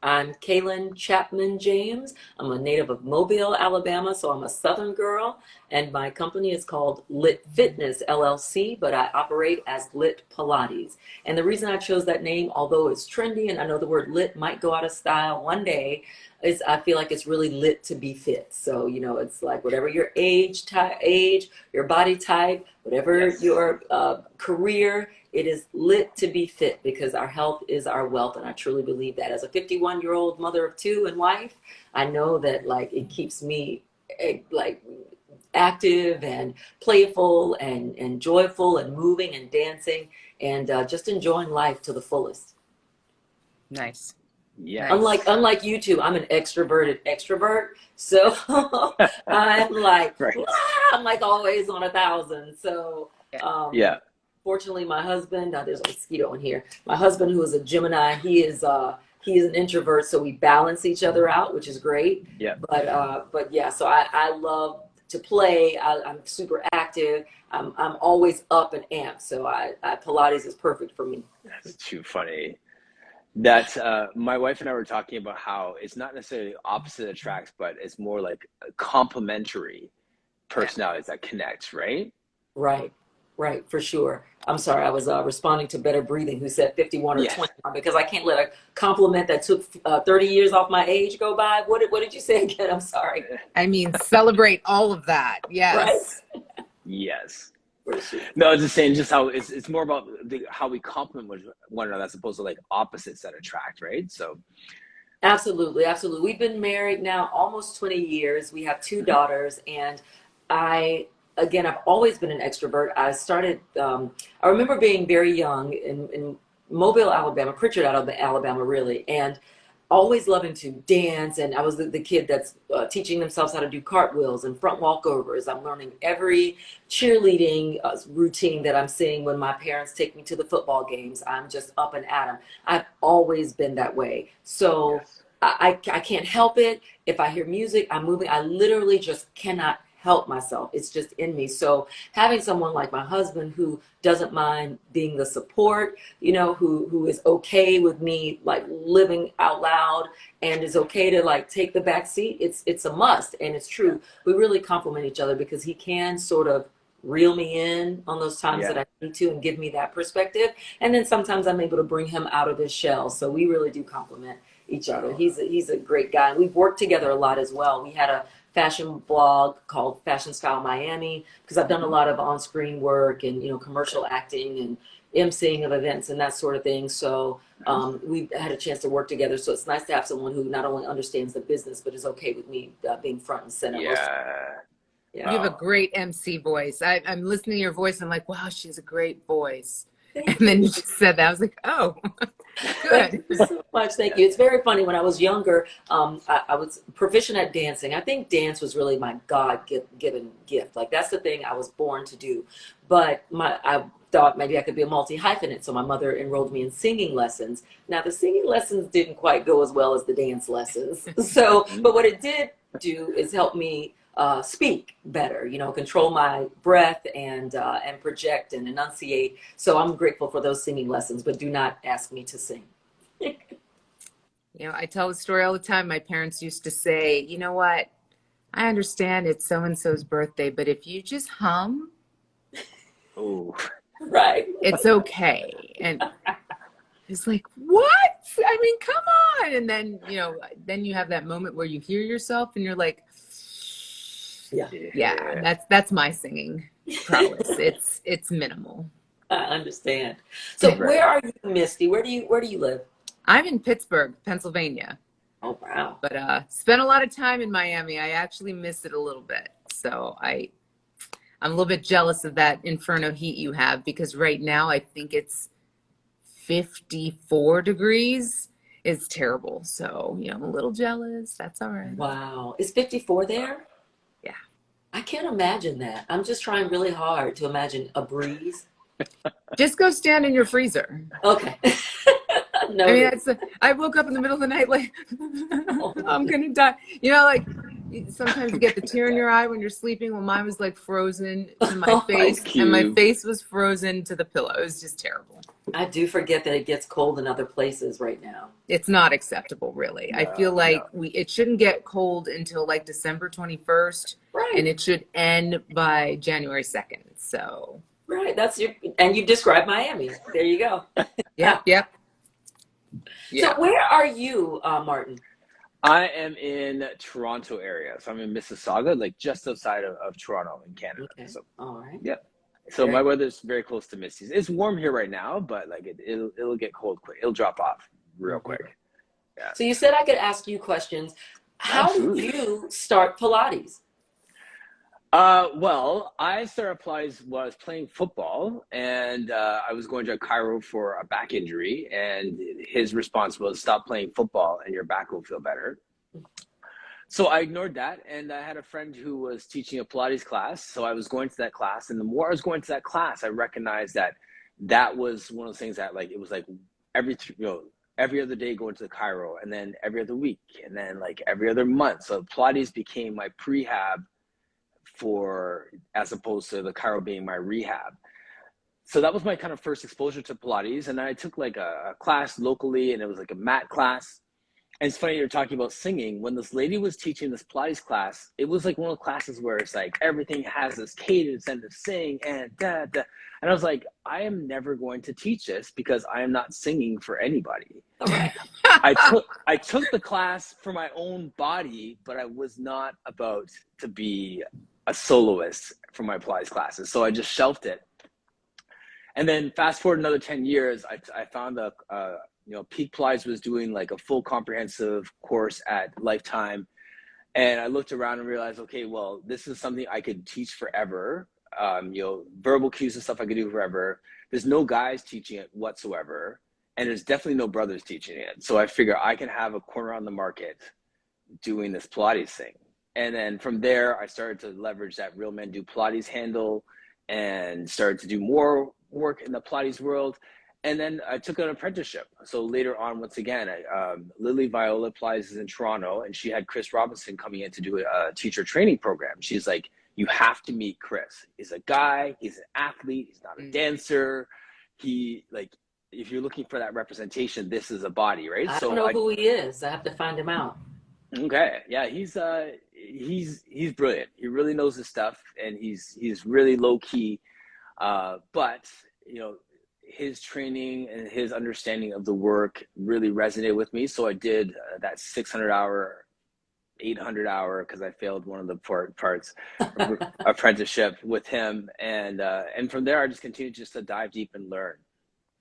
I'm Kalyn Chapman James. I'm a native of Mobile, Alabama, so I'm a Southern girl. And my company is called Lit Fitness LLC, but I operate as Lit Pilates. And the reason I chose that name, although it's trendy and I know the word lit might go out of style one day, is I feel like it's really lit to be fit. So, it's like whatever your age, your body type, whatever Yes. your career, it is lit to be fit because our health is our wealth. And I truly believe that. As a 51-year-old mother of two and wife, I know that like it keeps me like active and playful and joyful and moving and dancing and just enjoying life to the fullest. Nice. Yes. Unlike you two, I'm an extroverted extrovert. So I'm like, Right. I'm like always on 1,000. So Yeah. fortunately, my husband, there's a mosquito in here. My husband, who is a Gemini, he is an introvert, so we balance each other out, which is great. Yeah. But yeah, so I love to play. I'm super active. I'm always up and amped. So Pilates is perfect for me. That's too funny. That's my wife and I were talking about how it's not necessarily opposite attracts, but it's more like complementary personalities that connect, right? Right, for sure. I'm sorry, I was responding to Better Breathing, who said 51 or Yes. 21, because I can't let a compliment that took 30 years off my age go by. What did you say again? I'm sorry. I mean, celebrate all of that. Yes. Right? Yes. For sure. No, I was just saying, just how it's more about how we complement one another as opposed to like opposites that attract, right? So Absolutely. We've been married now almost 20 years. We have two daughters, and I've always been an extrovert. I remember being very young in Mobile, Alabama, Pritchard, out of Alabama, really, and always loving to dance. And I was the kid that's teaching themselves how to do cartwheels and front walkovers. I'm learning every cheerleading routine that I'm seeing when my parents take me to the football games. I'm just up and at 'em. I've always been that way. So yes. I can't help it. If I hear music, I'm moving. I literally just cannot help myself. It's just in me. So having someone like my husband who doesn't mind being the support, who is okay with me like living out loud and is okay to like take the back seat, it's a must. And it's true. We really complement each other because he can sort of reel me in on those times Yeah. that I need to and give me that perspective. And then sometimes I'm able to bring him out of his shell. So we really do complement each other. He's a great guy. We've worked together a lot as well. We had a fashion blog called Fashion Style Miami because I've done a lot of on-screen work and commercial acting and emceeing of events and that sort of thing. So we've had a chance to work together. So it's nice to have someone who not only understands the business but is okay with me being front and center. Yeah. Yeah. You have a great MC voice. I'm listening to your voice. I'm like, wow, she has a great voice. And then you just said that. I was like, oh, Thank good. you so much. Thank you. It's very funny. When I was younger, I was proficient at dancing. I think dance was really my God-given gift. Like that's the thing I was born to do. But I thought maybe I could be a multi-hyphenate. So my mother enrolled me in singing lessons. Now the singing lessons didn't quite go as well as the dance lessons. So, but what it did do is help me speak better, control my breath and project and enunciate. So I'm grateful for those singing lessons, but do not ask me to sing. I tell the story all the time. My parents used to say, you know what? I understand it's so-and-so's birthday, but if you just hum, Oh. Right. it's okay. And it's like, what? I mean, come on. And then, then you have that moment where you hear yourself and you're like, yeah, that's my singing prowess. It's minimal. I understand. So where are you, Misty? Where do you live? I'm in Pittsburgh, Pennsylvania. Oh, wow. But spent a lot of time in Miami. I actually missed it a little bit. So I'm a little bit jealous of that inferno heat you have because right now I think it's 54 degrees. It's terrible. So, I'm a little jealous. That's all right. Wow. Is 54 there? Yeah. I can't imagine that. I'm just trying really hard to imagine a breeze. Just go stand in your freezer. Okay. No. I mean, I woke up in the middle of the night like, I'm going to die. Like sometimes you get the tear in your eye when you're sleeping. Well, mine was like frozen to my face and my face was frozen to the pillow. It was just terrible. I do forget that it gets cold in other places right now. It's not acceptable, really. I feel No, like no. it shouldn't get cold until like December 21st, and Right, it should end by January 2nd. So, right. And you described Miami. There you go. yep, yep, So yeah. where are you, Martin? I am in Toronto area, so I'm in Mississauga, like just outside of Toronto in Canada. Okay, So all right. yeah, so Very. my weather's very close to Misty's. It's warm here right now, but like it'll get cold quick. It'll drop off real Mhm. quick. Yeah, So you said I could ask you questions. How did absolutely. you start Pilates? Well, I started Pilates while I was playing football, and I was going to a chiro for a back injury, and his response was, "Stop playing football, and your back will feel better." So I ignored that, and I had a friend who was teaching a Pilates class. So I was going to that class, and the more I was going to that class, I recognized that that was one of those things that, like, it was like every other day going to the chiro, and then every other week, and then like every other month. So Pilates became my prehab for, as opposed to the chiro being my rehab. So that was my kind of first exposure to Pilates, and I took like a class locally, and it was like a mat class. And it's funny you're talking about singing. When this lady was teaching this Pilates class, it was like one of the classes where it's like everything has this cadence and to sing and da da. And I was like, I am never going to teach this because I am not singing for anybody. All right. I took the class for my own body, but I was not about to be a soloist for my Pilates classes. So I just shelved it. And then fast forward another 10 years, I found Peak Pilates was doing like a full comprehensive course at Lifetime. And I looked around and realized, okay, well, this is something I could teach forever. Verbal cues and stuff I could do forever. There's no guys teaching it whatsoever. And there's definitely no brothers teaching it. So I figure I can have a corner on the market doing this Pilates thing. And then from there, I started to leverage that Real Men Do Pilates handle and started to do more work in the Pilates world. And then I took an apprenticeship. So later on, once again, Lily Viola Pilates is in Toronto, and she had Chris Robinson coming in to do a teacher training program. She's like, you have to meet Chris. He's a guy, he's an athlete, he's not a dancer. He, like, if you're looking for that representation, this is a body, right? I don't know who he is. I have to find him out. Okay, yeah, he's brilliant. He really knows his stuff, and he's really low key. But his training and his understanding of the work really resonated with me. So I did that 600-hour, 800-hour, because I failed one of the parts apprenticeship with him, and from there I just continued just to dive deep and learn.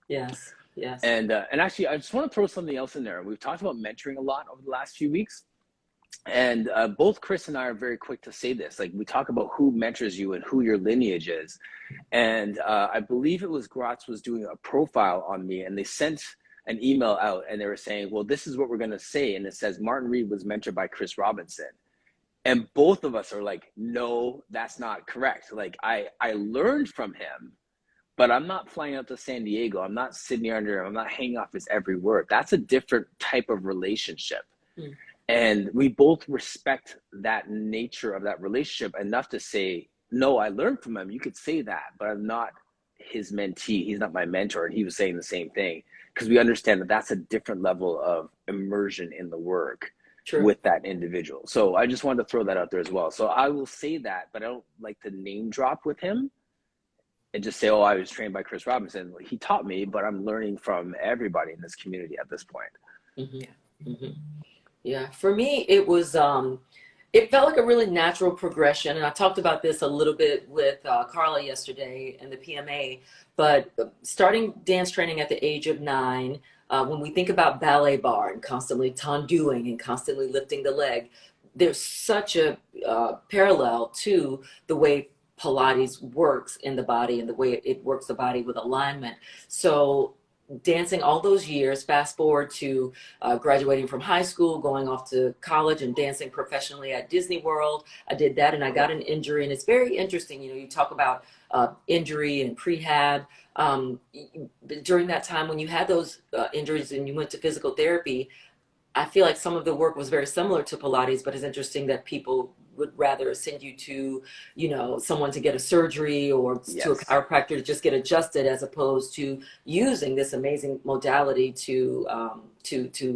Yes, yes. And actually, I just want to throw something else in there. We've talked about mentoring a lot over the last few weeks. And both Chris and I are very quick to say this. Like, we talk about who mentors you and who your lineage is. And I believe it was Gratz was doing a profile on me, and they sent an email out, and they were saying, well, this is what we're going to say. And it says, Martin Reed was mentored by Chris Robinson. And both of us are like, no, that's not correct. Like, I learned from him, but I'm not flying out to San Diego. I'm not sitting under him. I'm not hanging off his every word. That's a different type of relationship. Mm. And we both respect that nature of that relationship enough to say, no, I learned from him. You could say that, but I'm not his mentee. He's not my mentor. And he was saying the same thing, because we understand that that's a different level of immersion in the work. True. With that individual. So I just wanted to throw that out there as well. So I will say that, but I don't like to name drop with him and just say, oh, I was trained by Chris Robinson. He taught me, but I'm learning from everybody in this community at this point. Mm-hmm. Mm-hmm. Yeah, for me, it was, it felt like a really natural progression. And I talked about this a little bit with Carla yesterday in the PMA, but starting dance training at the age of 9, when we think about ballet bar and constantly tenduing and constantly lifting the leg, there's such a parallel to the way Pilates works in the body and the way it works the body with alignment. So dancing all those years, fast forward to graduating from high school, going off to college and dancing professionally at Disney World. I did that and I got an injury, and it's very interesting. You talk about injury and prehab. During that time when you had those injuries and you went to physical therapy, I feel like some of the work was very similar to Pilates, but it's interesting that people would rather send you to, someone to get a surgery or to a Yes. chiropractor to just get adjusted, as opposed to using this amazing modality to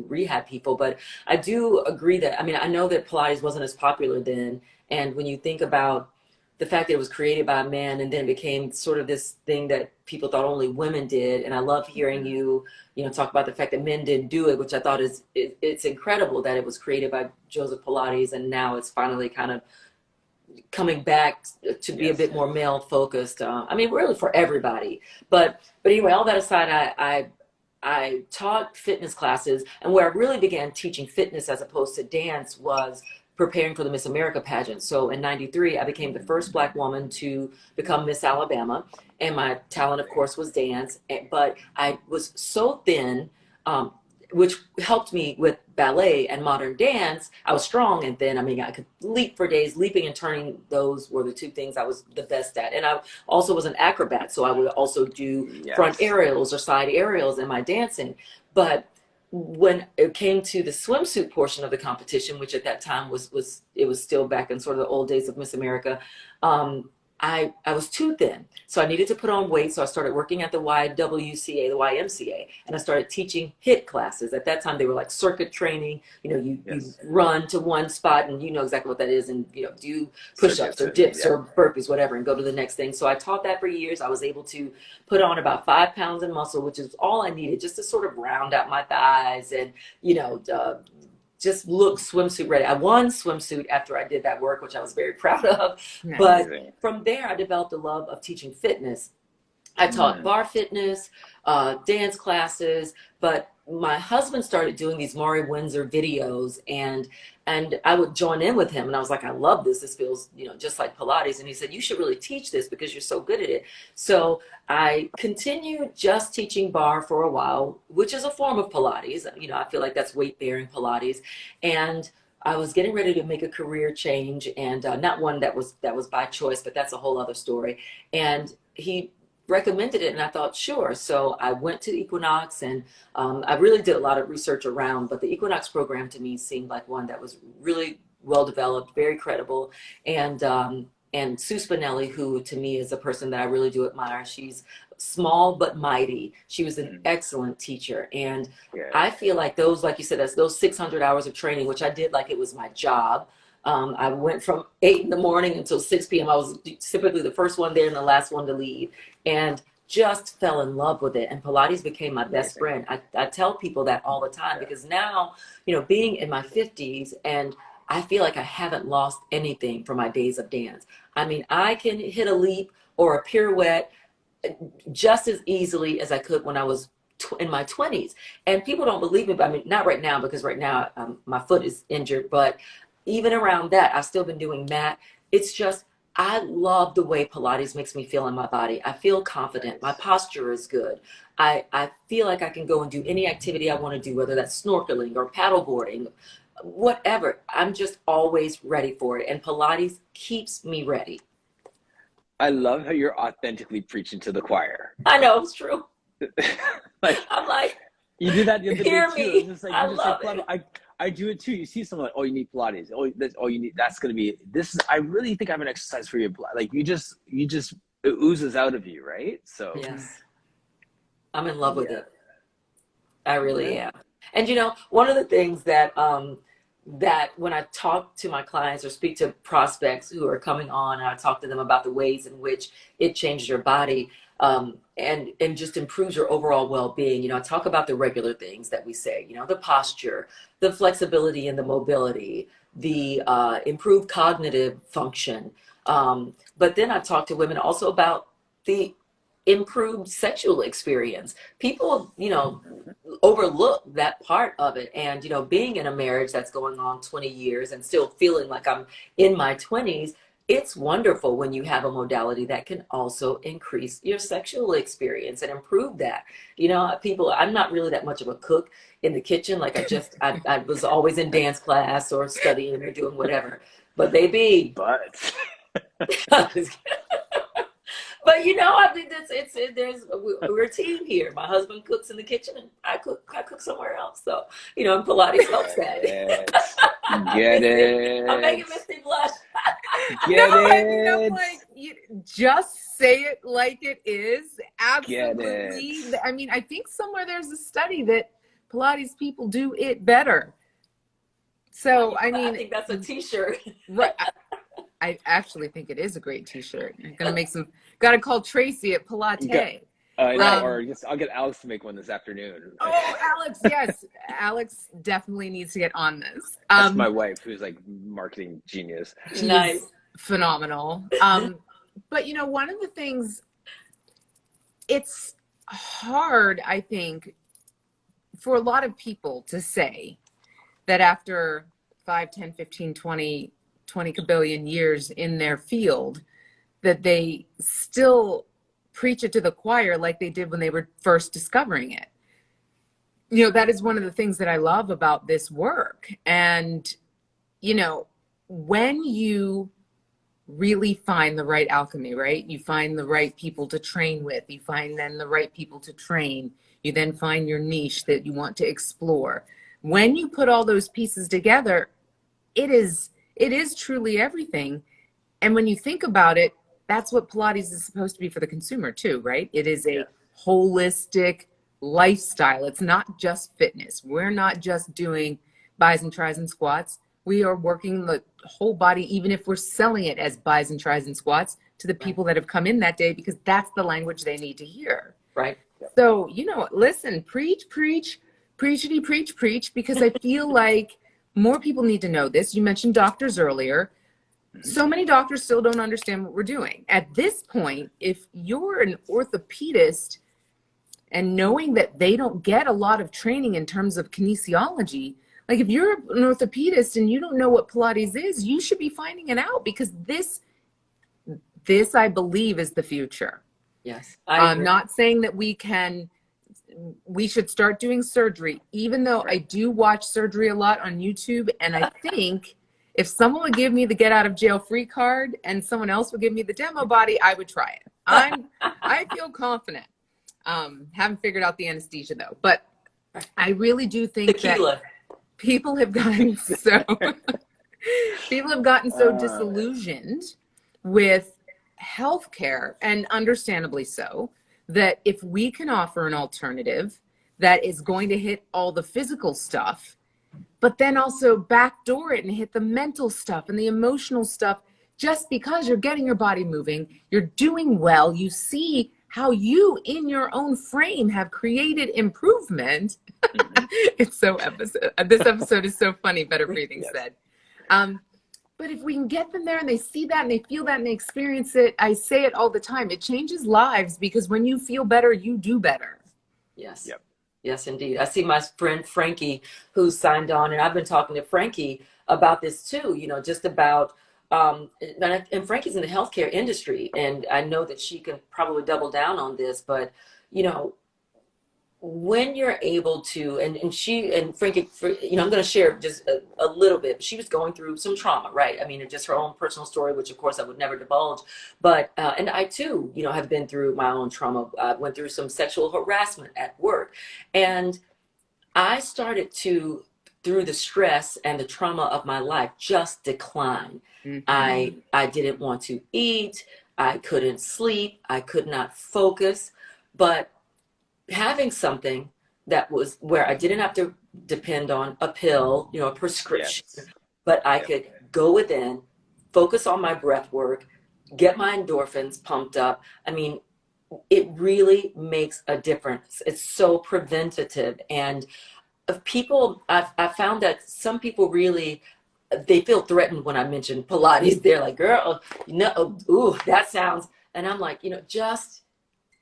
rehab people. But I do agree that, I mean, I know that Pilates wasn't as popular then, and when you think about the fact that it was created by a man and then became sort of this thing that people thought only women did. And I love hearing you, talk about the fact that men didn't do it, which I thought it's incredible that it was created by Joseph Pilates, and now it's finally kind of coming back to be a Yes. bit more male focused. I mean, really for everybody. But anyway, all that aside, I taught fitness classes, and where I really began teaching fitness as opposed to dance was preparing for the Miss America pageant. So in '93, I became the first Black woman to become Miss Alabama, and my talent, of course, was dance. But I was so thin, um, which helped me with ballet and modern dance. I was strong and thin. I mean, I could leap for days. Leaping and turning, those were the two things I was the best at. And I also was an acrobat, so I would also do front Yes. aerials or side aerials in my dancing. But when it came to the swimsuit portion of the competition, which at that time was still back in sort of the old days of Miss America, I was too thin, so I needed to put on weight. So I started working at the YWCA, the YMCA, and I started teaching HIIT classes. At that time, they were like circuit training. You Yes. run to one spot, and you know exactly what that is, and do push-ups or Circuits. dips Yeah. or burpees, whatever, and go to the next thing. So I taught that for years. I was able to put on about 5 pounds in muscle, which is all I needed just to sort of round out my thighs and just look swimsuit ready. I won swimsuit after I did that work, which I was very proud of. Nice. But Amazing. from there, I developed a love of teaching fitness. I taught Mm. bar fitness, dance classes, but my husband started doing these Maury Windsor videos, and I would join in with him, and I was like, I love this. This feels, just like Pilates. And he said, you should really teach this because you're so good at it. So I continued just teaching bar for a while, which is a form of Pilates. I feel like that's weight bearing Pilates, and I was getting ready to make a career change, and not one that was by choice, but that's a whole other story. And he recommended it, and I thought, sure. So I went to Equinox, and I really did a lot of research around, but the Equinox program to me seemed like one that was really well developed, very credible. And Sue Spinelli, who to me is a person that I really do admire. She's small but mighty. She was an excellent teacher, and Yeah. I feel like those, like you said, that's those 600 hours of training, which I did like it was my job. I went from 8 in the morning until 6 p.m. I was typically the first one there and the last one to leave, and just fell in love with it. And Pilates became my best Amazing. friend. I tell people that all the time, Yeah. because now, being in my 50s, and I feel like I haven't lost anything from my days of dance. I mean, I can hit a leap or a pirouette just as easily as I could when I was in my 20s. And people don't believe me, but I mean, not right now, because right now my foot is injured, but even around that, I've still been doing mat. It's just, I love the way Pilates makes me feel in my body. I feel confident. My Nice. posture is good. I feel like I can go and do any activity I want to do, whether that's snorkeling or paddleboarding, whatever. I'm just always ready for it. And Pilates keeps me ready. I love how you're authentically preaching to the choir. I know it's true. Like, I'm like, you did that the other day hear too. me. It's just like, I you're just like, love it. I do it too. You see someone like, oh, you need Pilates. Oh, that's all you need. That's gonna be this. I really think I have an exercise for you. Like you just it oozes out of you, right? So Yes. I'm in love with yeah. it. I really Yeah. am. And one of the things that when I talk to my clients or speak to prospects who are coming on, and I talk to them about the ways in which it changes your body, and just improves your overall well-being. I talk about the regular things that we say, the posture, the flexibility and the mobility, the improved cognitive function. But then I talk to women also about the improved sexual experience. People, overlook that part of it. And, being in a marriage that's going on 20 years and still feeling like I'm in my 20s, it's wonderful when you have a modality that can also increase your sexual experience and improve that. I'm not really that much of a cook in the kitchen. Like I was always in dance class or studying or doing whatever. But baby, But But you know, I think we're a team here. My husband cooks in the kitchen, and I cook somewhere else. So you know, and Pilates helps that. Get I'm making it. Misty blush. Get No, it. and you know, like, just say it like it is. Get Absolutely. it. I mean, I think somewhere there's a study that Pilates people do it better. So, I mean, I think that's a T-shirt. right. I actually think it is a great T-shirt. I'm gonna make some. Got to call Tracy at Pilates. No, or just I'll get Alex to make one this afternoon. Oh, Alex, yes, Alex definitely needs to get on this. That's my wife, who's like marketing genius. She's Nice. phenomenal. But you know, one of the things, it's hard, I think, for a lot of people to say that after 5, 10, 15, 20 kabillion years in their field, that they still preach it to the choir like they did when they were first discovering it. You know, that is one of the things that I love about this work. And, you know, when you really find the right alchemy, right? You find the right people to train with, you find then the right people to train, you then find your niche that you want to explore. When you put all those pieces together, it is truly everything. And when you think about it, that's what Pilates is supposed to be for the consumer too, right? It is a holistic lifestyle. It's not just fitness. We're not just doing bis and tris and squats. We are working the whole body, even if we're selling it as bis and tris and squats to the people that have come in that day, because that's the language they need to hear. Right. So, you know, listen, preach, preachity, preach, because I feel like more people need to know this. You mentioned doctors earlier. So many doctors still don't understand what we're doing. At this point, if you're an orthopedist and knowing that they don't get a lot of training in terms of kinesiology, like if you're an orthopedist and you don't know what Pilates is, you should be finding it out, because this I believe is the future. Yes. I'm not saying that we should start doing surgery, even though I do watch surgery a lot on YouTube. And I think if someone would give me the get out of jail free card and someone else would give me the demo body, I would try it. I feel confident. Haven't figured out the anesthesia though, but I really do think that people have gotten so disillusioned with healthcare, and understandably so, that if we can offer an alternative that is going to hit all the physical stuff, but then also backdoor it and hit the mental stuff and the emotional stuff, just because you're getting your body moving, you're doing well, you see how you in your own frame have created improvement. It's so this episode is so funny, Better Breathing said. But if we can get them there and they see that and they feel that and they experience it, I say it all the time, it changes lives, because when you feel better, you do better. Yes. Yep. Yes, indeed. I see my friend Frankie, who signed on, and I've been talking to Frankie about this too, you know, just about, and Frankie's in the healthcare industry, and I know that she can probably double down on this, but, you know, when you're able to, and Frankie, you know, I'm going to share just a little bit. She was going through some trauma, right? I mean, just her own personal story, which of course I would never divulge. But, and I too, you know, have been through my own trauma. I went through some sexual harassment at work. And I started to, through the stress and the trauma of my life, just decline. I didn't want to eat. I couldn't sleep. I could not focus. But having something that was where I didn't have to depend on a pill, you know, a prescription, but I could go within, focus on my breath work, get my endorphins pumped up. I mean, it really makes a difference. It's so preventative. And people, I found that some people really, they feel threatened when I mention Pilates. They're like, girl, you know, ooh, that sounds, and I'm like, you know, just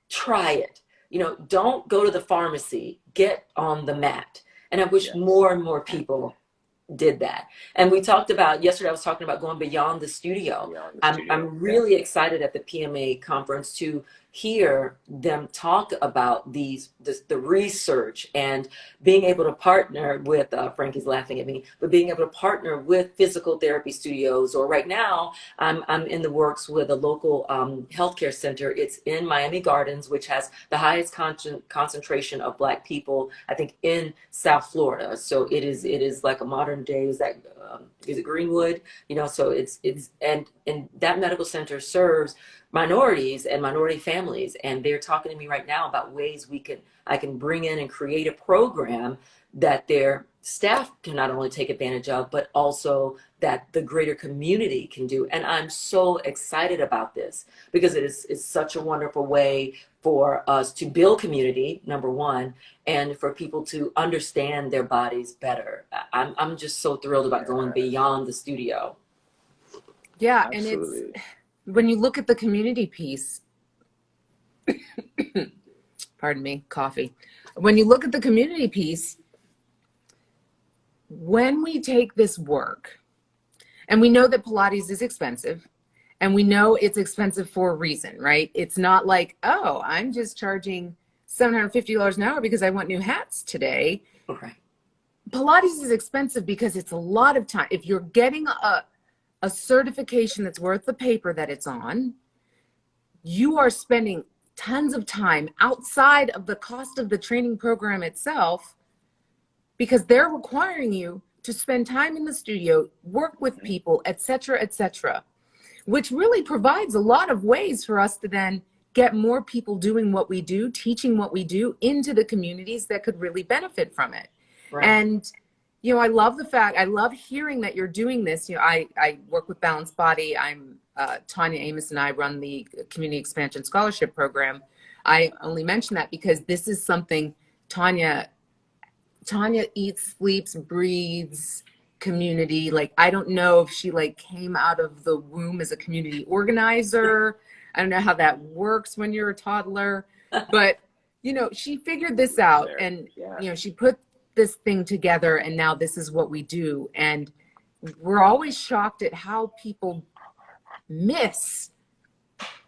try it. You know, don't go to the pharmacy, get on the mat. And I wish more and more people did that. And we talked about, yesterday I was talking about going beyond the studio. I'm really excited at the PMA conference to hear them talk about the research and being able to partner with, Frankie's laughing at me, but being able to partner with physical therapy studios, or right now I'm in the works with a local healthcare center. It's in Miami Gardens, which has the highest concentration of Black people, I think, in South Florida. So it is like a modern day, is it Greenwood? You know, so and that medical center serves minorities and minority families, and they're talking to me right now about ways I can bring in and create a program that their staff can not only take advantage of, but also that the greater community can do. And I'm so excited about this because it's such a wonderful way for us to build community, number one, and for people to understand their bodies better. I'm just so thrilled about going beyond the studio. Yeah, Absolutely. and it's when you look at the community piece, pardon me, coffee. When you look at the community piece, when we take this work, and we know that Pilates is expensive, and we know it's expensive for a reason, right? It's not like, oh, I'm just charging $750 an hour because I want new hats today. Okay. Pilates is expensive because it's a lot of time. If you're getting a certification that's worth the paper that it's on, you are spending tons of time outside of the cost of the training program itself, because they're requiring you to spend time in the studio, work with people, et cetera, which really provides a lot of ways for us to then get more people doing what we do, teaching what we do into the communities that could really benefit from it. Right. And, you know, I love hearing that you're doing this. You know, I work with Balanced Body. I'm Tanya Amos and I run the Community Expansion Scholarship Program. I only mention that because this is something Tanya eats, sleeps, breathes community. Like, I don't know if she like came out of the womb as a community organizer. I don't know how that works when you're a toddler, but you know, she figured this out and you know, she put this thing together, and now this is what we do. And we're always shocked at how people miss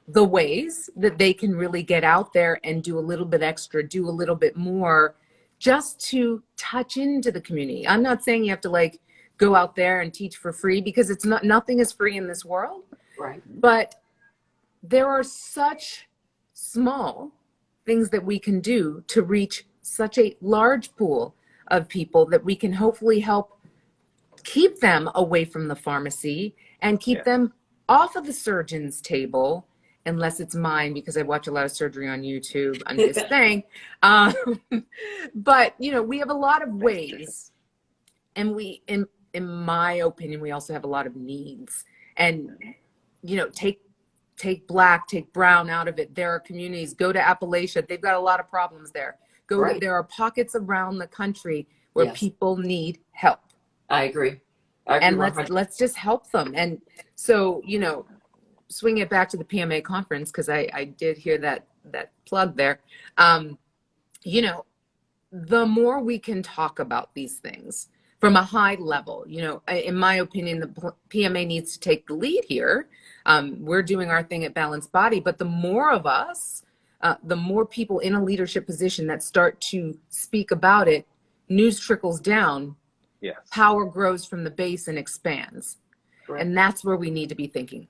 the ways that they can really get out there and do a little bit extra, do a little bit more, just to touch into the community. I'm not saying you have to like go out there and teach for free, because it's not, nothing is free in this world. Right. But there are such small things that we can do to reach such a large pool of people that we can hopefully help keep them away from the pharmacy and keep them off of the surgeon's table, unless it's mine, because I watch a lot of surgery on YouTube. I'm just saying. But, you know, we have a lot of ways, and we, in my opinion, we also have a lot of needs. And, you know, take Black, take brown out of it. There are communities, go to Appalachia. They've got a lot of problems there. There are pockets around the country where people need help. I agree. And let's just help them. And so, you know, swing it back to the PMA conference, because I did hear that plug there. You know, the more we can talk about these things from a high level, you know, in my opinion, the PMA needs to take the lead here. We're doing our thing at Balanced Body, but the more of us, the more people in a leadership position that start to speak about it, news trickles down. Yes. Power grows from the base and expands. Correct. And that's where we need to be thinking.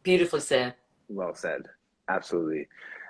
Beautifully said. Well said. Absolutely.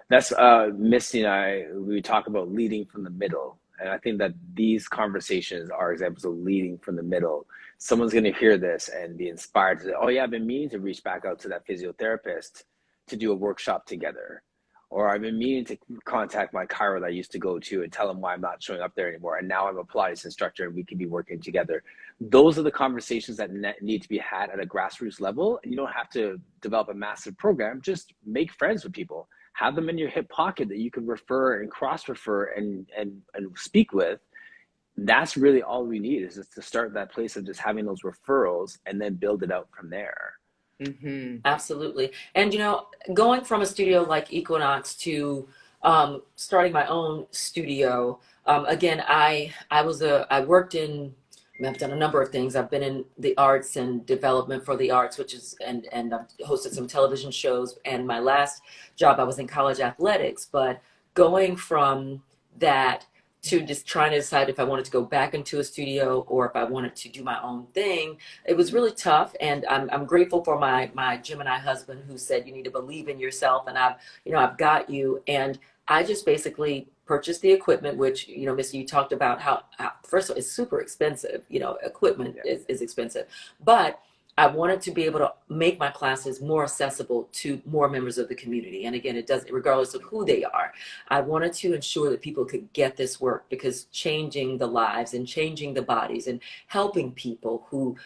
That's Misty and we talk about leading from the middle. And I think that these conversations are examples of leading from the middle. Someone's going to hear this and be inspired to say, oh yeah, I've been meaning to reach back out to that physiotherapist to do a workshop together. Or I've been meaning to contact my chiro that I used to go to and tell them why I'm not showing up there anymore. And now I'm a Pilates instructor and we can be working together. Those are the conversations that need to be had at a grassroots level. You don't have to develop a massive program. Just make friends with people. Have them in your hip pocket that you can refer and cross-refer and speak with. That's really all we need, is just to start that place of just having those referrals and then build it out from there. Mm-hmm. Absolutely. And, you know, going from a studio like Equinox to starting my own studio, again, I worked in I've done a number of things. I've been in the arts and development for the arts, which is, and I've hosted some television shows. And my last job, I was in college athletics. But going from that to just trying to decide if I wanted to go back into a studio or if I wanted to do my own thing, it was really tough. And I'm grateful for my Gemini husband who said, you need to believe in yourself, and I've got you. And I just basically purchased the equipment, which, Missy, you talked about how first of all, it's super expensive. Equipment is expensive. But I wanted to be able to make my classes more accessible to more members of the community. And again, it does, regardless of who they are. I wanted to ensure that people could get this work, because changing the lives and changing the bodies and helping people who,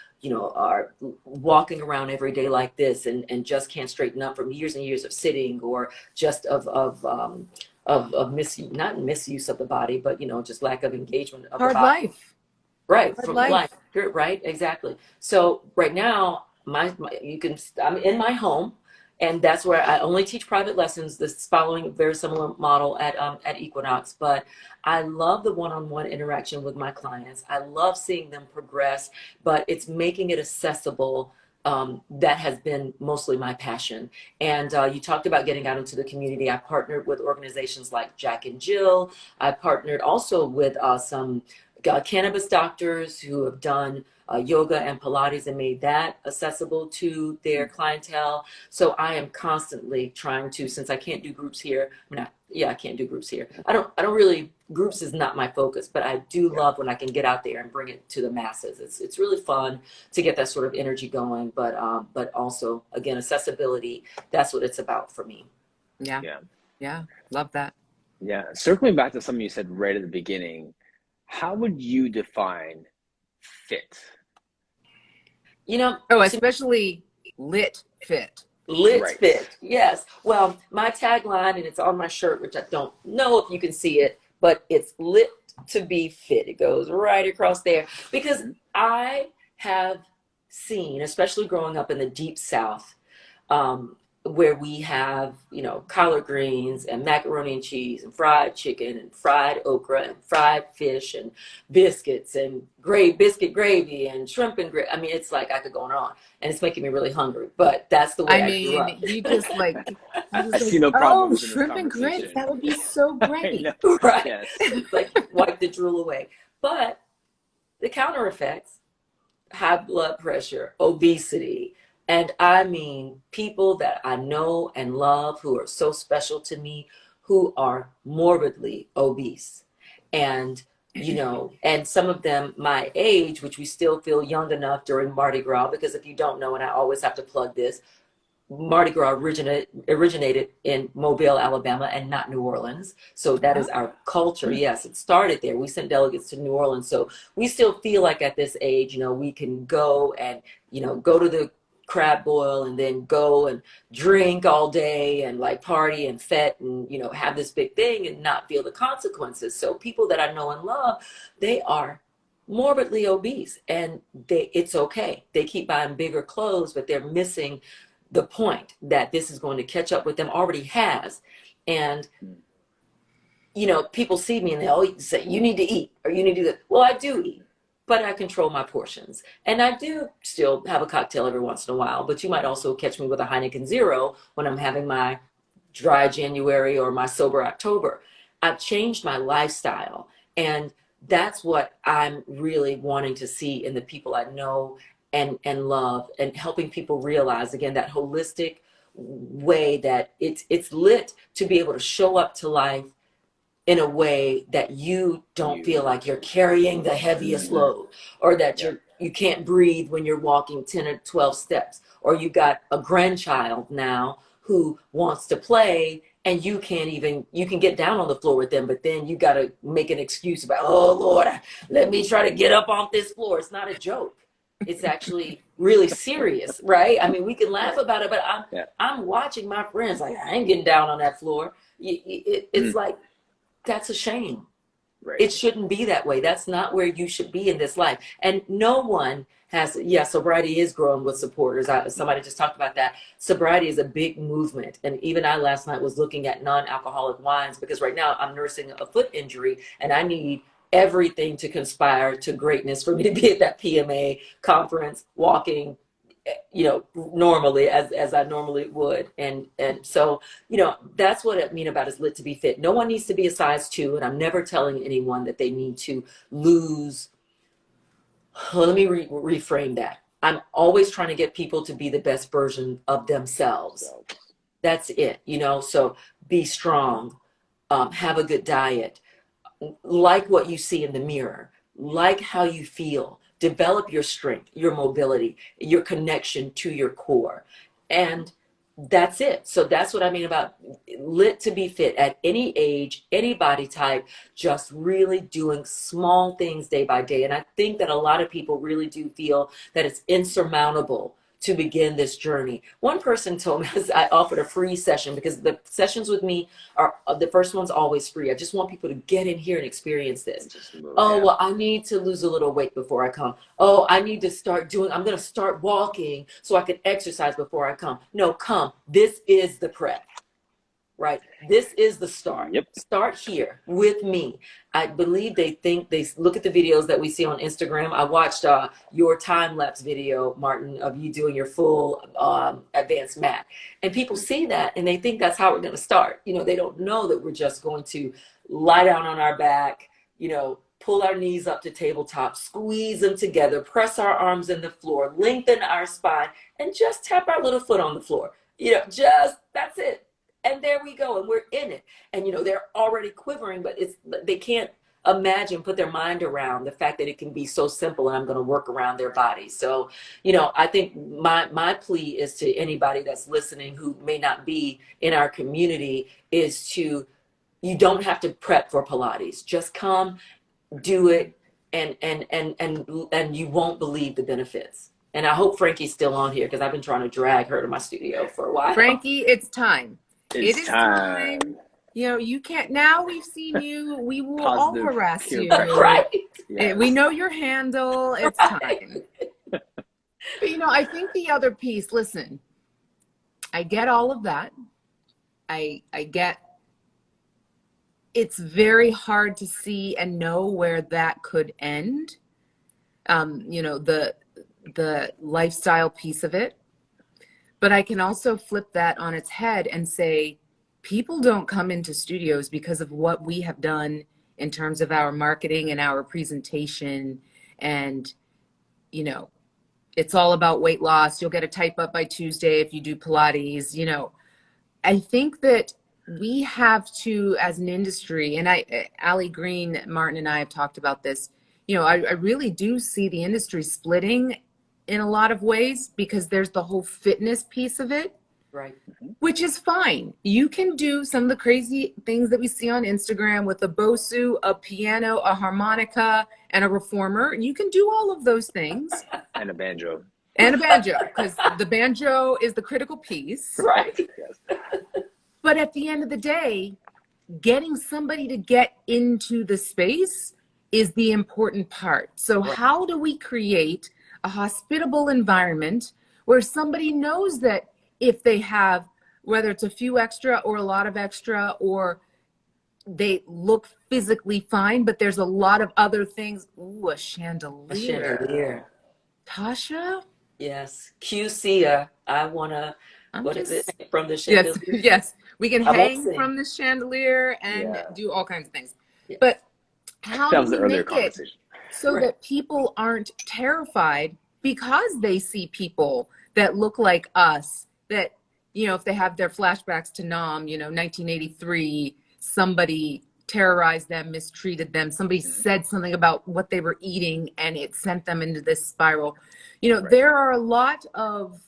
are walking around every day like this and just can't straighten up from years and years of sitting, or just not misuse of the body, but just lack of engagement of the Hard body. life. Right, Hard from life. life. Right, exactly. So right now, I'm in my home, and that's where I only teach private lessons. This is following a very similar model at Equinox, but I love the one-on-one interaction with my clients. I love seeing them progress, but it's making it accessible. That has been mostly my passion. And you talked about getting out into the community. I partnered with organizations like Jack and Jill. I partnered also with some cannabis doctors who have done yoga and Pilates and made that accessible to their clientele. So I am constantly trying to, since I can't do groups here, I can't do groups here. I don't really, groups is not my focus, but I do love when I can get out there and bring it to the masses. It's really fun to get that sort of energy going, but also, again, accessibility, that's what it's about for me. Yeah. Love that. Yeah. Circling back to something you said right at the beginning, how would you define fit? Especially lit fit. Lit fit, yes. Well, my tagline, and it's on my shirt, which I don't know if you can see it, but it's lit to be fit. It goes right across there, because I have seen, especially growing up in the deep South, where we have, collard greens and macaroni and cheese and fried chicken and fried okra and fried fish and biscuits and biscuit gravy and shrimp and gravy. I mean, it's like I could go on, and it's making me really hungry, but that's the way I grew up. You just I see no problems in this shrimp and grits, that would be so great. Right. Yes. It's like wipe the drool away. But the counter effects, high blood pressure, obesity, and I mean people that I know and love who are so special to me, who are morbidly obese. And, and some of them my age, which we still feel young enough during Mardi Gras, because if you don't know, and I always have to plug this, Mardi Gras originated in Mobile, Alabama, and not New Orleans. So that is our culture. Yes, it started there. We sent delegates to New Orleans. So we still feel like at this age, we can go and, go to the crab boil and then go and drink all day and like party and fet and, have this big thing and not feel the consequences. So people that I know and love, they are morbidly obese, and it's okay. They keep buying bigger clothes, but they're missing the point that this is going to catch up with them, already has. And people see me and they always say, you need to eat, or you need to do that. Well, I do eat, but I control my portions, and I do still have a cocktail every once in a while. But you might also catch me with a Heineken Zero when I'm having my dry January or my sober October. I've changed my lifestyle, and that's what I'm really wanting to see in the people I know and love, and helping people realize, again, that holistic way that it's lit to be able to show up to life in a way that you don't feel like you're carrying the heaviest load, or that you can't breathe when you're walking 10 or 12 steps, or you got a grandchild now who wants to play, and you can get down on the floor with them, but then you got to make an excuse about, oh Lord, let me try to get up off this floor. It's not a joke. It's actually really serious, right? I mean, we can laugh about it, but I'm watching my friends like, I ain't getting down on that floor. It's like, that's a shame. Right. It shouldn't be that way. That's not where you should be in this life. And no one has, sobriety is growing with supporters. Somebody just talked about that. Sobriety is a big movement. And even I last night was looking at non-alcoholic wines, because right now I'm nursing a foot injury and I need everything to conspire to greatness for me to be at that PMA conference, walking, normally as I normally would. And so, that's what I mean about is lit to be fit. No one needs to be a size 2, and I'm never telling anyone that they need to lose. Let me reframe that. I'm always trying to get people to be the best version of themselves. That's it, so be strong, have a good diet, like what you see in the mirror, like how you feel, develop your strength, your mobility, your connection to your core. And that's it. So that's what I mean about lit to be fit at any age, any body type, just really doing small things day by day. And I think that a lot of people really do feel that it's insurmountable to begin this journey. One person told me, I offered a free session because the sessions with me are, the first one's always free. I just want people to get in here and experience this. Oh, well, I need to lose a little weight before I come. Oh, I need to I'm going to start walking so I can exercise before I come. No, come. This is the prep. Right. This is the start. Yep. Start here with me. I believe they look at the videos that we see on Instagram. I watched your time lapse video, Martin, of you doing your full advanced mat. And people see that and they think that's how we're going to start. They don't know that we're just going to lie down on our back, pull our knees up to tabletop, squeeze them together, press our arms in the floor, lengthen our spine, and just tap our little foot on the floor. That's it. And there we go, and we're in it. And they're already quivering, but they can't put their mind around the fact that it can be so simple, and I'm going to work around their body. So, I think my plea is to anybody that's listening who may not be in our community is you don't have to prep for Pilates. Just come, do it, and you won't believe the benefits. And I hope Frankie's still on here because I've been trying to drag her to my studio for a while. Frankie, it's time. It is time. You can't. Now we've seen you. We will all harass you. Right. Yes. We know your handle. It's time. But I think the other piece. Listen, I get all of that. I get. It's very hard to see and know where that could end. The lifestyle piece of it. But I can also flip that on its head and say, people don't come into studios because of what we have done in terms of our marketing and our presentation. And, it's all about weight loss. You'll get a type up by Tuesday if you do Pilates. I think that we have to, as an industry, and Allie Green, Martin, and I have talked about this. I really do see the industry splitting in a lot of ways because there's the whole fitness piece of it, right? Which is fine. You can do some of the crazy things that we see on Instagram with a Bosu, a piano, a harmonica, and a reformer. You can do all of those things. And a banjo. Because the banjo is the critical piece. Right. Yes. But at the end of the day, getting somebody to get into the space is the important part. So how do we create a hospitable environment where somebody knows that if they have, whether it's a few extra or a lot of extra, or they look physically fine, but there's a lot of other things. Ooh, a chandelier. A chandelier. Tasha? Yes. QC, I want to, is it? From the chandelier? Yes. We can hang from the chandelier and do all kinds of things. Yeah. But how do we make it so that people aren't terrified because they see people that look like us, that, if they have their flashbacks to Nam, 1983, somebody terrorized them, mistreated them, somebody said something about what they were eating and it sent them into this spiral. There are a lot of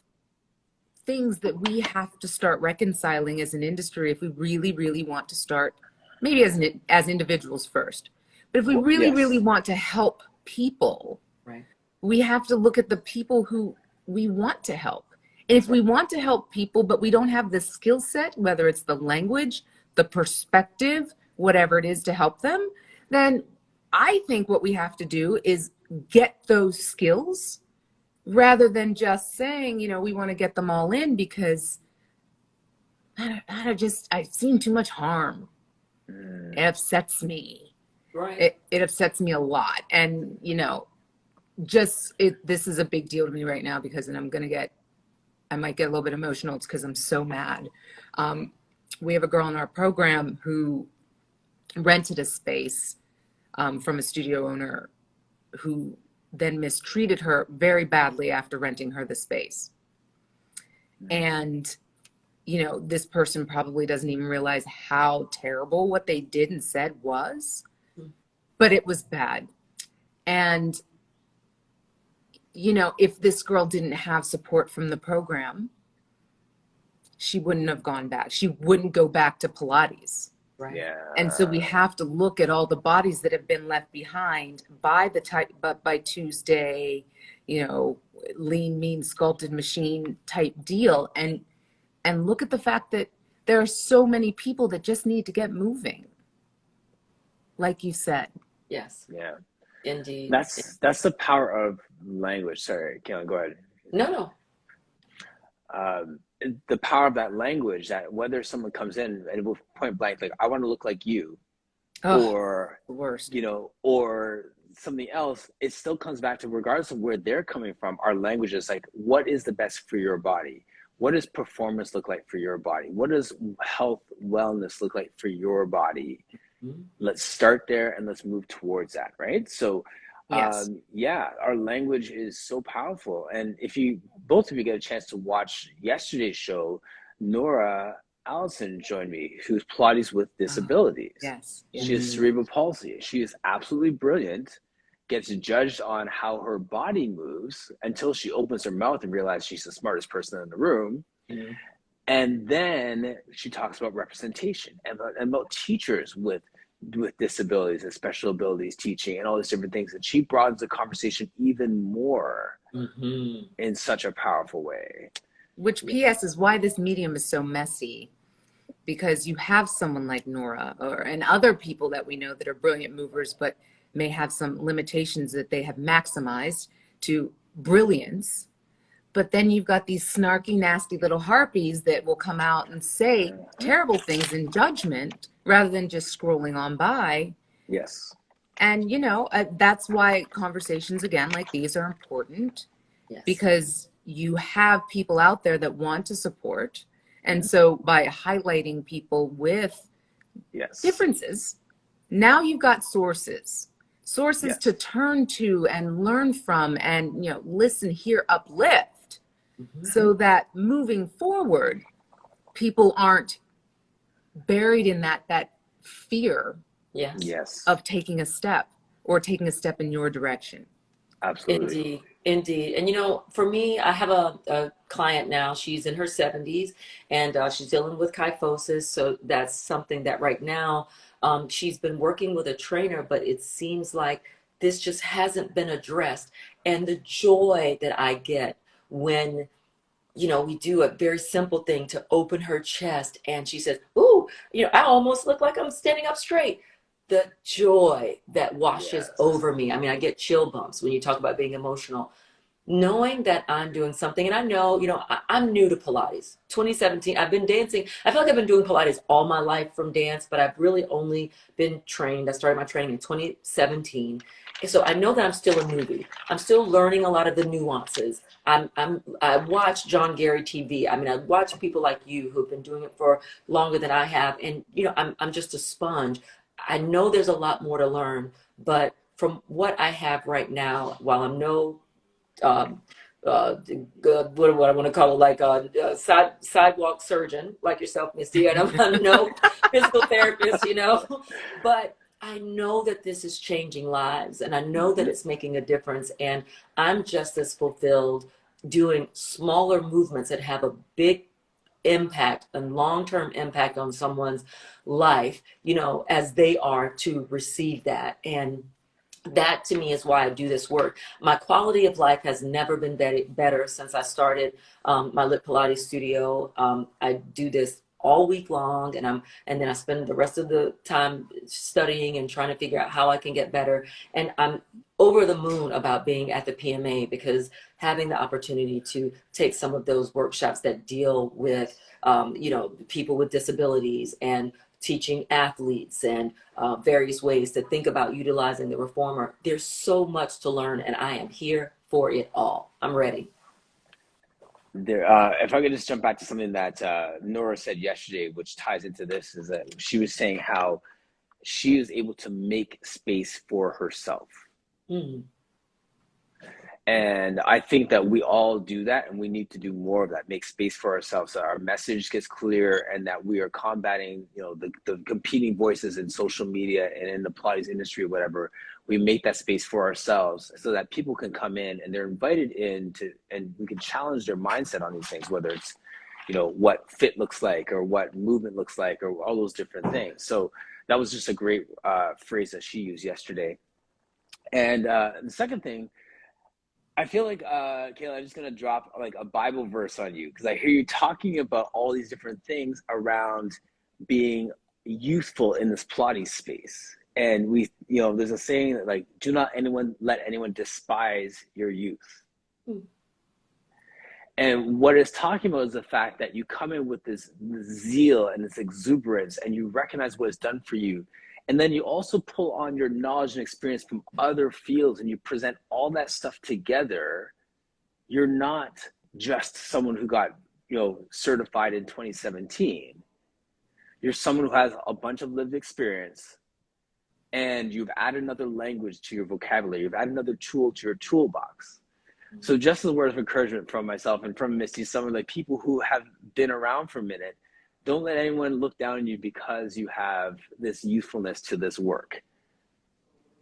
things that we have to start reconciling as an industry if we really, really want to start, maybe as individuals first. But if we really want to help people, we have to look at the people who we want to help. And if we want to help people, but we don't have the skill set, whether it's the language, the perspective, whatever it is to help them, then I think what we have to do is get those skills rather than just saying, we want to get them all in because I've seen too much harm. It upsets me. Right. It upsets me a lot. And, you know, this is a big deal to me right now because, and I might get a little bit emotional. It's because I'm so mad. We have a girl in our program who rented a space from a studio owner who then mistreated her very badly after renting her the space. And, you know, this person probably doesn't even realize how terrible what they did and said was, but it was bad. And, you know, if this girl didn't have support from the program, she wouldn't have gone back. She wouldn't go back to Pilates. Right. Yeah. And so we have to look at all the bodies that have been left behind by Tuesday, you know, lean, mean, sculpted machine type deal, and look at the fact that there are so many people that just need to get moving, like you said. Yes. Yeah. Indeed. That's the power of language. Sorry, Kalyn, go ahead. No. The power of that language, that whether someone comes in and will point blank, like, I want to look like you, or the worst, you know, or something else, it still comes back to, regardless of where they're coming from, our language is like, what is the best for your body? What does performance look like for your body? What does health, wellness look like for your body? Mm-hmm. Let's start there and let's move towards that, right? So yes. Yeah, our language is so powerful. And if both of you get a chance to watch yesterday's show, Nora Allison joined me, who's Pilates with disabilities. Yes. She has cerebral palsy. She is absolutely brilliant, gets judged on how her body moves until she opens her mouth and realizes she's the smartest person in the room. Mm-hmm. And then she talks about representation and about teachers with disabilities and special abilities teaching and all these different things. And she broadens the conversation even more in such a powerful way. Which, P.S., is why this medium is so messy, because you have someone like Nora and other people that we know that are brilliant movers, but may have some limitations that they have maximized to brilliance. But then you've got these snarky, nasty little harpies that will come out and say terrible things in judgment rather than just scrolling on by. Yes. And, you know, that's why conversations, again, like these are important. Yes. Because you have people out there that want to support. And so by highlighting people with differences, now you've got sources to turn to and learn from and, you know, listen, hear, uplift, so that moving forward, people aren't buried in that fear of taking a step in your direction. Absolutely. Indeed. And, you know, for me, I have a client now. She's in her 70s and she's dealing with kyphosis. So that's something that right now she's been working with a trainer, but it seems like this just hasn't been addressed. And the joy that I get when, you know, we do a very simple thing to open her chest and she says, ooh, you know, I almost look like I'm standing up straight. The joy that washes over me. I mean, I get chill bumps when you talk about being emotional. Knowing that I'm doing something, and I know, you know, I'm new to Pilates. 2017, I've been dancing. I feel like I've been doing Pilates all my life from dance, but I've really only been trained. I started my training in 2017. So I know that I'm still a newbie. I'm still learning a lot of the nuances. I watch John Gary TV. I mean, I watch people like you who've been doing it for longer than I have. And, you know, I'm just a sponge. I know there's a lot more to learn, but from what I have right now, while I'm no what I want to call it, like a sidewalk surgeon like yourself, Misty. And I'm no physical therapist, you know, but I know that this is changing lives and I know that it's making a difference. And I'm just as fulfilled doing smaller movements that have a big impact and long-term impact on someone's life, you know, as they are to receive that. And that to me is why I do this work. My quality of life has never been better since I started my Lit Pilates studio. I do this all week long, and then I spend the rest of the time studying and trying to figure out how I can get better. And I'm over the moon about being at the PMA, because having the opportunity to take some of those workshops that deal with you know, people with disabilities and teaching athletes and various ways to think about utilizing the reformer. There's so much to learn, and I am here for it all. I'm ready. There, if I could just jump back to something that Nora said yesterday, which ties into this, is that she was saying how she was able to make space for herself. Mm-hmm. And I think that we all do that, and we need to do more of that, make space for ourselves so our message gets clear, and that we are combating, the competing voices in social media and in the Pilates industry or whatever. We make that space for ourselves so that people can come in and they're invited in and we can challenge their mindset on these things, whether it's, what fit looks like or what movement looks like or all those different things. So that was just a great phrase that she used yesterday. And the second thing, I feel like, Kayla, I'm just going to drop like a Bible verse on you, because I hear you talking about all these different things around being youthful in this Pilates space. And there's a saying that, like, do not let anyone despise your youth. Mm. And what it's talking about is the fact that you come in with this zeal and this exuberance, and you recognize what it's done for you. And then you also pull on your knowledge and experience from other fields, and you present all that stuff together. You're not just someone who got, certified in 2017. You're someone who has a bunch of lived experience, and you've added another language to your vocabulary. You've added another tool to your toolbox. Mm-hmm. So just as a word of encouragement from myself and from Misty, some of the people who have been around for a minute, don't let anyone look down on you because you have this youthfulness to this work.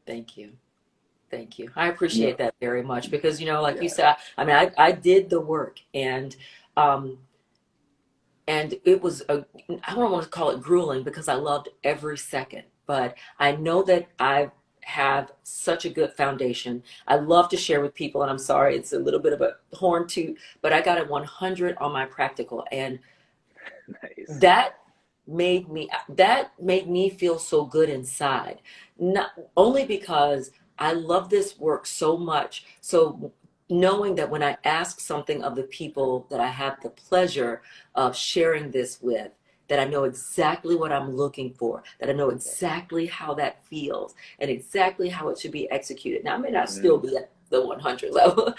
Thank you. Thank you. I appreciate that very much, because, like you said, I did the work, and it was, I don't want to call it grueling, because I loved every second, but I know that I have such a good foundation. I love to share with people, and I'm sorry, it's a little bit of a horn toot, but I got a 100 on my practical, and nice. That made me feel so good inside. Not only because I love this work so much. So knowing that when I ask something of the people that I have the pleasure of sharing this with, that I know exactly what I'm looking for, that I know exactly how that feels and exactly how it should be executed. Now, I may not still be at the 100 level,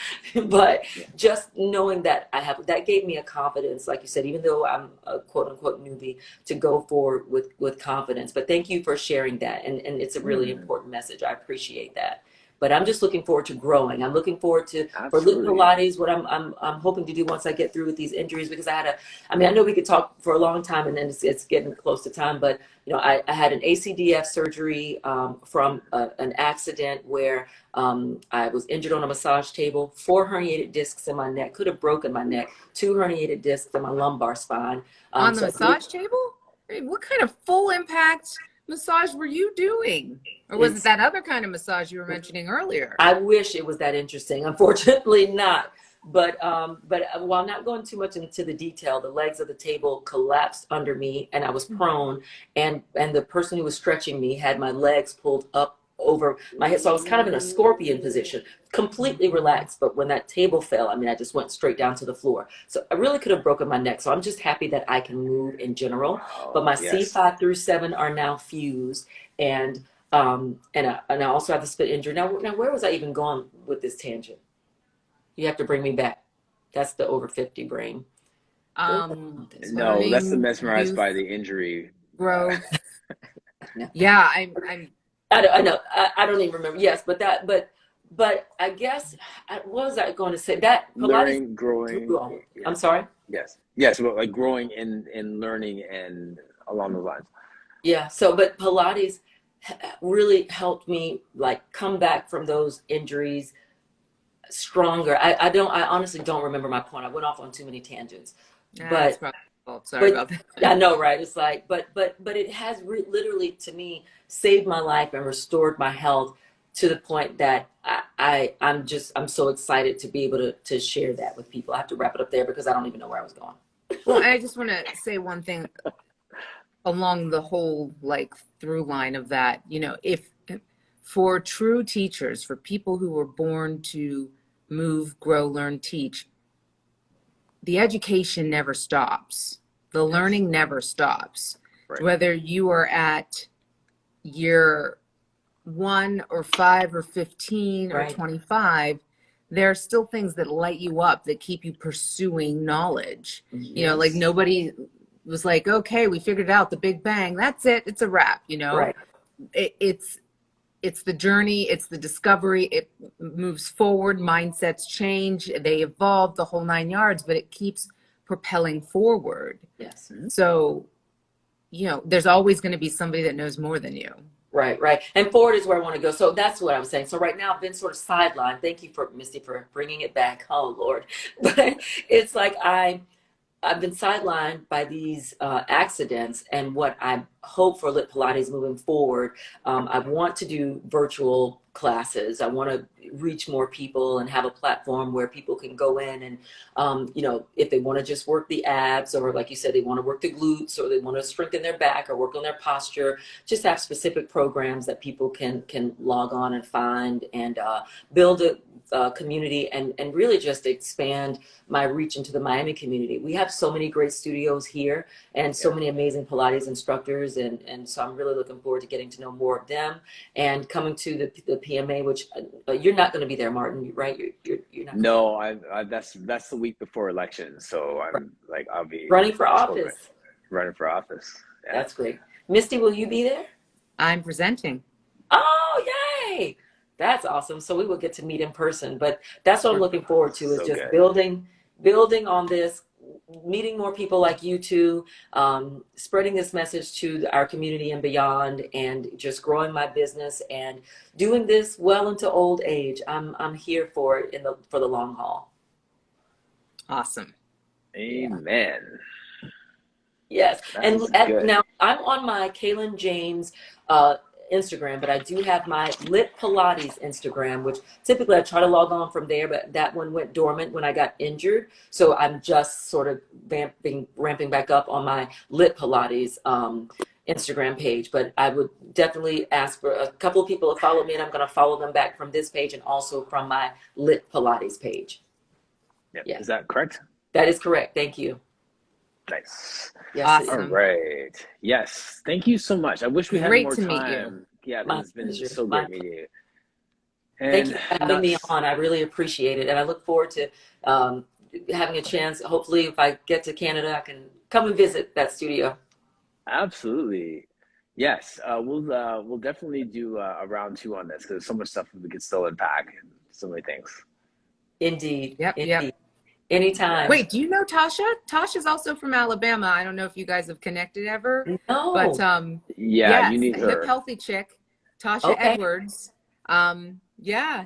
but just knowing that that gave me a confidence, like you said, even though I'm a quote unquote newbie, to go forward with confidence. But thank you for sharing that. And it's a really important message. I appreciate that. But I'm just looking forward to growing. I'm looking forward to for Lit Pilates, what I'm hoping to do once I get through with these injuries, because I know we could talk for a long time, and then it's getting close to time, but I had an ACDF surgery from an accident where I was injured on a massage table, 4 herniated discs in my neck, could have broken my neck, 2 herniated discs in my lumbar spine. On the massage table? What kind of full impact massage were you doing? Or was it that other kind of massage you were mentioning earlier? I wish it was that interesting. Unfortunately not. But while not going too much into the detail, the legs of the table collapsed under me, and I was prone, and the person who was stretching me had my legs pulled up over my head. So I was kind of in a scorpion position, completely relaxed. But when that table fell, I just went straight down to the floor. So I really could have broken my neck. So I'm just happy that I can move in general. But my C5 through 7 are now fused, and I also have the split injury. Now where was I even going with this tangent? You have to bring me back. That's the over 50 brain. No, that's the mesmerized by the injury. Growth. Yeah, I know. I don't even remember. Yes, but I guess what was I going to say? That learning, growing. Yeah. I'm sorry. Yes, but like growing in learning and along those lines. Yeah. So, but Pilates really helped me like come back from those injuries stronger. I honestly don't remember my point. I went off on too many tangents. But sorry about that. I know, right? It's like, but it has literally to me saved my life and restored my health to the point that I'm so excited to be able to share that with people. I have to wrap it up there because I don't even know where I was going. Well, I just want to say one thing along the whole through line of that. If for true teachers, for people who were born to move, grow, learn, teach, the education never stops. The learning never stops. Right. Whether you are at year 1 or 5 or 15 or Right. 25, there are still things that light you up, that keep you pursuing knowledge. You know, like Yes. nobody was like, okay, we figured out the Big Bang. That's it. It's a wrap, you know? Right. It's the journey, it's the discovery. It moves forward, mindsets change, they evolve, the whole 9 yards, but it keeps propelling forward. Yes. So, you know, there's always going to be somebody that knows more than you. Right, right. And forward is where I want to go. So that's what I was saying. So right now I've been sort of sidelined. Thank you for Misty for bringing it back. Oh Lord. But it's like I've been sidelined by these accidents, and what I hope for Lit Pilates moving forward. I want to do virtual classes. I want to reach more people and have a platform where people can go in and, you know, if they want to just work the abs, or like you said, they want to work the glutes, or they want to strengthen their back or work on their posture, just have specific programs that people can log on and find, and build a community, and really just expand my reach into the Miami community. We have so many great studios here, and so many amazing Pilates instructors, and so I'm really looking forward to getting to know more of them, and coming to the PMA, which you're not going to be there, Martin, right? You're not. No, I that's the week before election, so I'm like, I'll be running for office. running for office. Yeah. That's great. Misty, will you be there? I'm presenting. Oh, yay! That's awesome. So we will get to meet in person, but that's what I'm looking forward to, is So just good. building on this, meeting more people like you two, spreading this message to our community and beyond, and just growing my business and doing this well into old age. I'm here for it for the long haul. Awesome. Amen. Yes. And good. now I'm on my Kalyn James Instagram, but I do have my Lit Pilates Instagram, which typically I try to log on from there, but that one went dormant when I got injured. So I'm just sort of ramping back up on my Lit Pilates Instagram page. But I would definitely ask for a couple of people to follow me, and I'm going to follow them back from this page and also from my Lit Pilates page. Yep. Yeah. Is that correct? That is correct. Thank you. Nice. Yes. Awesome. All right. Yes. Thank you so much. I wish we had Great more to meet time. you. Yeah, My this has been pleasure. so great meeting you. Thank you for having me on. I really appreciate it. And I look forward to having a chance. Hopefully, if I get to Canada, I can come and visit that studio. Absolutely. Yes. We'll definitely do a round 2 on this, because there's so much stuff we could still unpack, and so many things. Indeed. Yep. Indeed. Yep. Anytime. Wait, do you know Tasha? Tasha's also from Alabama. I don't know if you guys have connected ever. No. But Yeah, yes, you need her. hip healthy chick, Tasha Okay. Edwards. Yeah.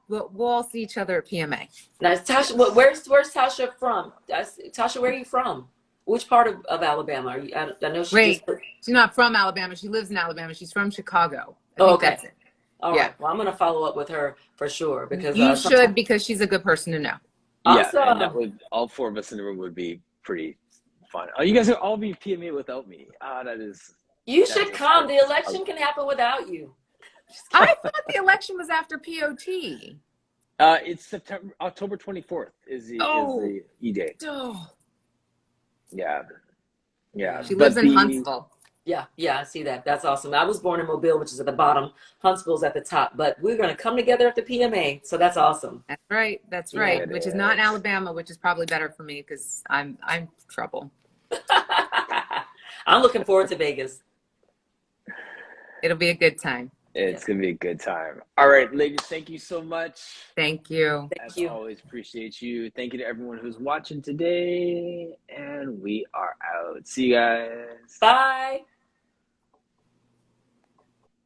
We'll all see each other at PMA. Now, Tasha, where's Tasha from? Tasha, where are you from? Which part of Alabama are you? I know she Wait, just. she's not from Alabama. She lives in Alabama. She's from Chicago. I Oh, think okay. that's it. All Yeah. right. Well, I'm going to follow up with her for sure, because You should, because she's a good person to know. Yeah, Awesome. and that would, all 4 of us in the room would be pretty fun. Oh, you guys would all be PMA without me. That is. You should come. The election can happen without you. I thought the election was after POT. It's October 24th is the E-Day. Oh. Yeah. She lives in Huntsville. Yeah, I see that. That's awesome. I was born in Mobile, which is at the bottom. Huntsville's at the top, but we're going to come together at the PMA, so that's awesome. That's right. That's right. Which is not in Alabama, which is probably better for me, because I'm trouble. I'm looking forward to Vegas. It'll be a good time. It's going to be a good time. All right, ladies, thank you so much. Thank you. As always, appreciate you. Thank you to everyone who's watching today, and we are out. See you guys. Bye.